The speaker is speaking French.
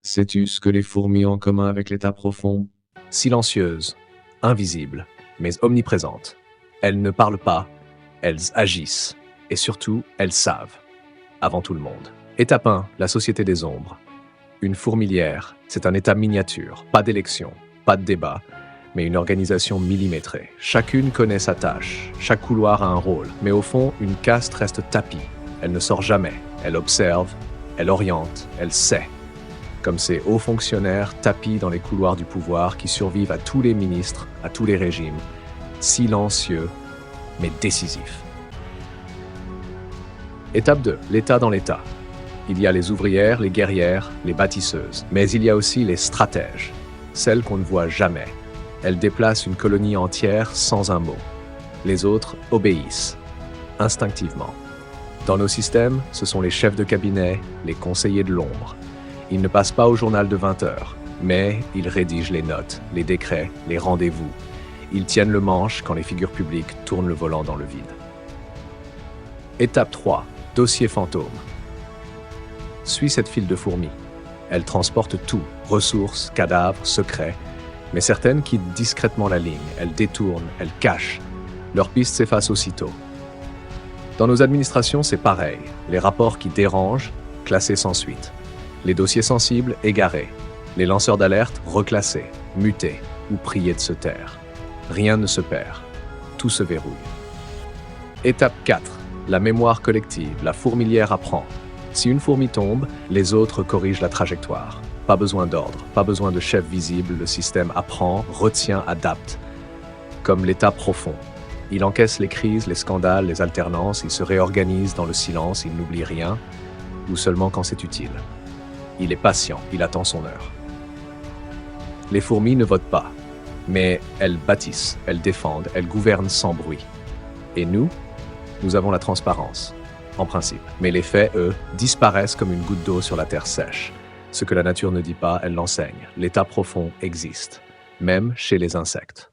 Sais-tu ce que les fourmis ont en commun avec l'état profond? Silencieuses, invisibles, mais omniprésentes. Elles ne parlent pas, elles agissent. Et surtout, elles savent. Avant tout le monde. Étape 1, la société des ombres. Une fourmilière, c'est un état miniature, pas d'élection, pas de débat, mais une organisation millimétrée. Chacune connaît sa tâche, chaque couloir a un rôle, mais au fond, une caste reste tapie. Elle ne sort jamais, elle observe, elle oriente, elle sait. Comme ces hauts fonctionnaires tapis dans les couloirs du pouvoir qui survivent à tous les ministres, à tous les régimes, silencieux, mais décisifs. Étape 2, l'État dans l'État. Il y a les ouvrières, les guerrières, les bâtisseuses, mais il y a aussi les stratèges, celles qu'on ne voit jamais. Elles déplacent une colonie entière sans un mot. Les autres obéissent, instinctivement. Dans nos systèmes, ce sont les chefs de cabinet, les conseillers de l'ombre. Ils ne passent pas au journal de 20 heures, mais ils rédigent les notes, les décrets, les rendez-vous. Ils tiennent le manche quand les figures publiques tournent le volant dans le vide. Étape 3, dossier fantôme. Suis cette file de fourmis. Elles transportent tout, ressources, cadavres, secrets, mais certaines quittent discrètement la ligne, elles détournent, elles cachent. Leur piste s'efface aussitôt. Dans nos administrations, c'est pareil. Les rapports qui dérangent, classés sans suite. Les dossiers sensibles, égarés. Les lanceurs d'alerte, reclassés, mutés ou priés de se taire. Rien ne se perd. Tout se verrouille. Étape 4. La mémoire collective. La fourmilière apprend. Si une fourmi tombe, les autres corrigent la trajectoire. Pas besoin d'ordre, pas besoin de chef visible, le système apprend, retient, adapte. Comme l'état profond. Il encaisse les crises, les scandales, les alternances, il se réorganise dans le silence, il n'oublie rien, ou seulement quand c'est utile. Il est patient, il attend son heure. Les fourmis ne votent pas, mais elles bâtissent, elles défendent, elles gouvernent sans bruit. Et nous avons la transparence, en principe. Mais les faits, eux, disparaissent comme une goutte d'eau sur la terre sèche. Ce que la nature ne dit pas, elle l'enseigne. L'état profond existe, même chez les insectes.